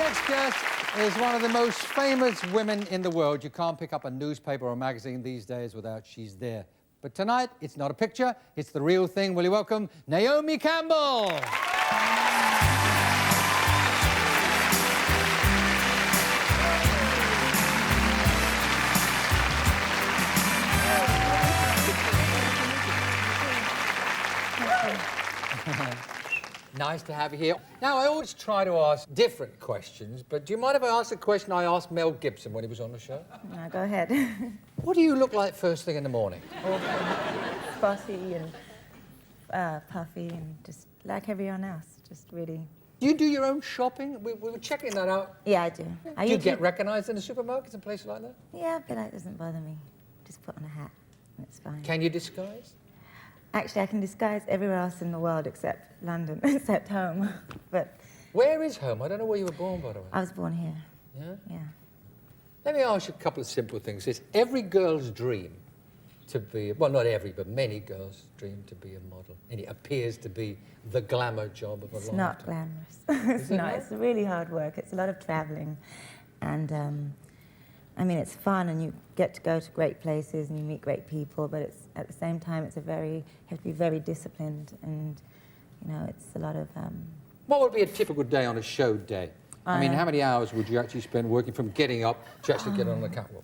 next guest is one of the most famous women in the world. You can't pick up a newspaper or a magazine these days without she's there. But tonight, it's not a picture, it's the real thing. Will you welcome Naomi Campbell? Nice to have you here. Now, I always try to ask different questions, but do you mind if I ask the question I asked Mel Gibson when he was on the show? No, go ahead. What do you look like first thing in the morning? Fussy and puffy and just like everyone else, just really... Do you do your own shopping? We were checking that out. Yeah, I do. Do you get recognised in the supermarkets and places like that? Yeah, but that doesn't bother me. Just put on a hat and it's fine. Can you disguise? Actually, I can disguise everywhere else in the world except London, except home. But where is home? I don't know where you were born, by the way. I was born here. Yeah? Yeah. Let me ask you a couple of simple things. It's every girl's dream to be, well, not every, but many girls' dream to be a model. And it appears to be the glamour job of a lifetime. It's not glamorous. It's not. It's really hard work. It's a lot of travelling. And, I mean, it's fun and you get to go to great places and you meet great people, but it's, at the same time, it's you have to be very disciplined and, you know, it's a lot of... What would be a typical day on a show day? I mean, how many hours would you actually spend working from getting up to actually get on the catwalk?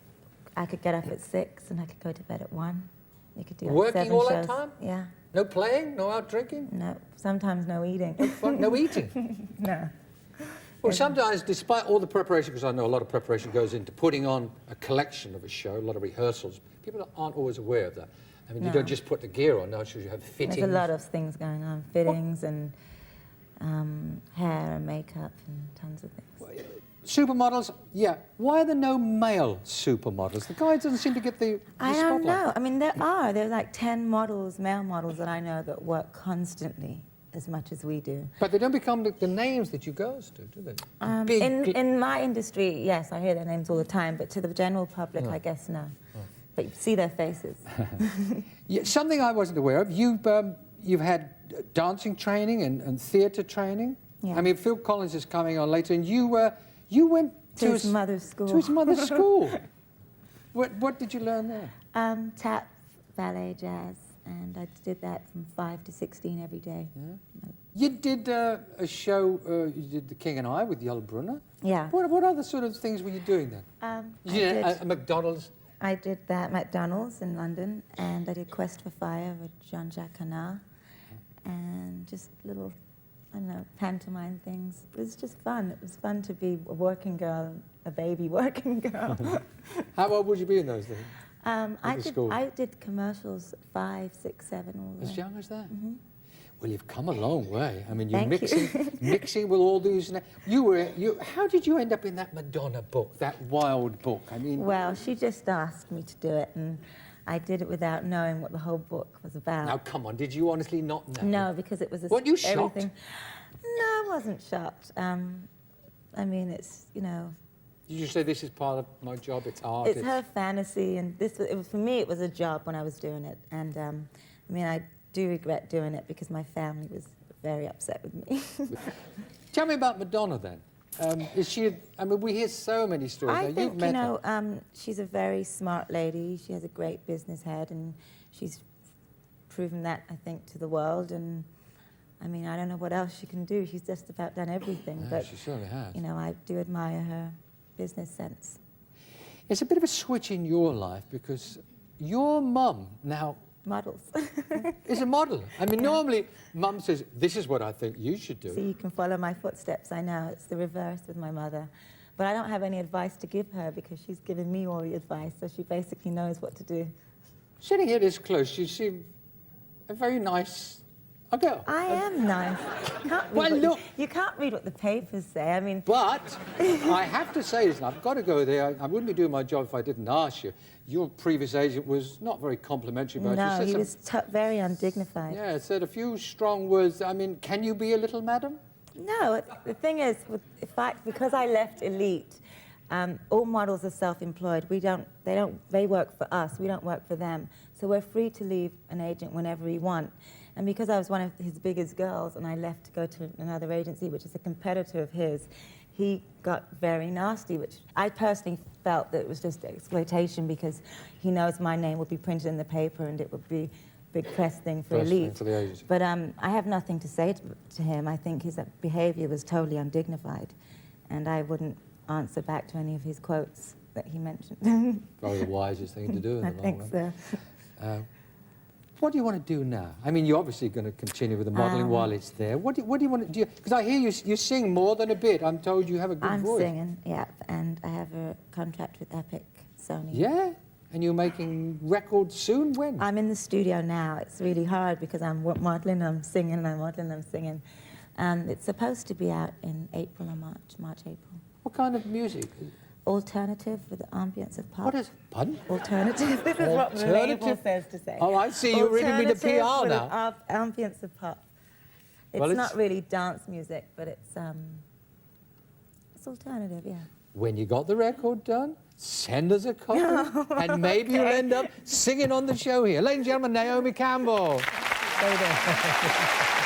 I could get up at 6 and I could go to bed at 1. You could do like working 7 all shows. that time? Yeah. No playing? No out drinking? No. Sometimes no eating. No fun? No eating? No. Well, sometimes, despite all the preparation, because I know a lot of preparation goes into putting on a collection of a show, a lot of rehearsals, people aren't always aware of that. I mean, you don't just put the gear on, now you have fittings. There's a lot of things going on, fittings and hair and makeup and tons of things. Supermodels, yeah. Why are there no male supermodels? The guy doesn't seem to get the I spotlight. don't know. I mean, there's like 10 models, male models that I know that work constantly as much as we do. But they don't become the names that you girls do they? In my industry, yes, I hear their names all the time, but to the general public, I guess no. But you see their faces. Yeah, something I wasn't aware of, you've had dancing training and theatre training. Yeah. I mean, Phil Collins is coming on later, and you went to his mother's school. To his mother's school. What did you learn there? Tap, ballet, jazz, and I did that from 5 to 16 every day. Yeah. You did a show, you did The King and I with Yul Brynner. Yeah. What other sort of things were you doing then? You did a McDonald's? I did that at McDonald's in London, and I did Quest for Fire with Jean-Jacques Canard, and just little, I don't know, pantomime things. It was just fun. It was fun to be a working girl, a baby working girl. How old would you be in those days? I did commercials 5, 6, 7, all the way. As young as that? Mm-hmm. Well, you've come a long way. I mean, you're Thank mixing with all these... How did you end up in that Madonna book, that wild book? I mean... Well, she just asked me to do it, and I did it without knowing what the whole book was about. Now, come on, did you honestly not know? No, because it was... Weren't you shocked? Everything. No, I wasn't shocked. I mean, it's, you know... Did you say, this is part of my job, it's art? It's her fantasy, and for me, it was a job when I was doing it. And, I mean, I do regret doing it because my family was very upset with me. Tell me about Madonna, then. Is she... I mean, we hear so many stories. I now, think, you've met her. She's a very smart lady. She has a great business head, and she's proven that, I think, to the world. And, I mean, I don't know what else she can do. She's just about done everything. Yeah, but, she certainly has. You know, I do admire her business sense. It's a bit of a switch in your life, because your mum now... Models. is a model. I mean, normally, Mum says, this is what I think you should do. So you can follow my footsteps, I know. It's the reverse with my mother. But I don't have any advice to give her because she's given me all the advice, so she basically knows what to do. Sitting here this close, you seem a very nice girl. I am nice. You can't read what the papers say. I mean... But I have to say this, and I've got to go there. I wouldn't be doing my job if I didn't ask you. Your previous agent was not very complimentary about you. No, he was very undignified. Yeah, said a few strong words. I mean, can you be a little madam? No, the thing is, because I left Elite, all models are self-employed. They work for us, we don't work for them. So we're free to leave an agent whenever we want. And because I was one of his biggest girls and I left to go to another agency, which is a competitor of his, he got very nasty, which I personally felt that it was just exploitation, because he knows my name would be printed in the paper and it would be a big press thing for Elite. For the ages. But I have nothing to say to him. I think his behaviour was totally undignified, and I wouldn't answer back to any of his quotes that he mentioned. Probably the wisest thing to do in the I long think run. so. What do you want to do now? I mean, you're obviously going to continue with the modelling while it's there. What do you want to do? Because I hear you sing more than a bit. I'm told you have a good voice. I'm singing, yeah, and I have a contract with Epic Sony. Yeah? And you're making records soon? When? I'm in the studio now. It's really hard because I'm modelling, I'm singing, I'm modelling, I'm singing. It's supposed to be out in April or March, April. What kind of music? Alternative with the ambience of pop. What is pardon? Alternative. This is what the label says to say. Oh, I see. You're really the PR now. Ambience of pop. It's, Well, it's not really dance music, but it's alternative, yeah. When you got the record done, send us a copy, and maybe you'll end up singing on the show here. Ladies and gentlemen, Naomi Campbell. Stay there.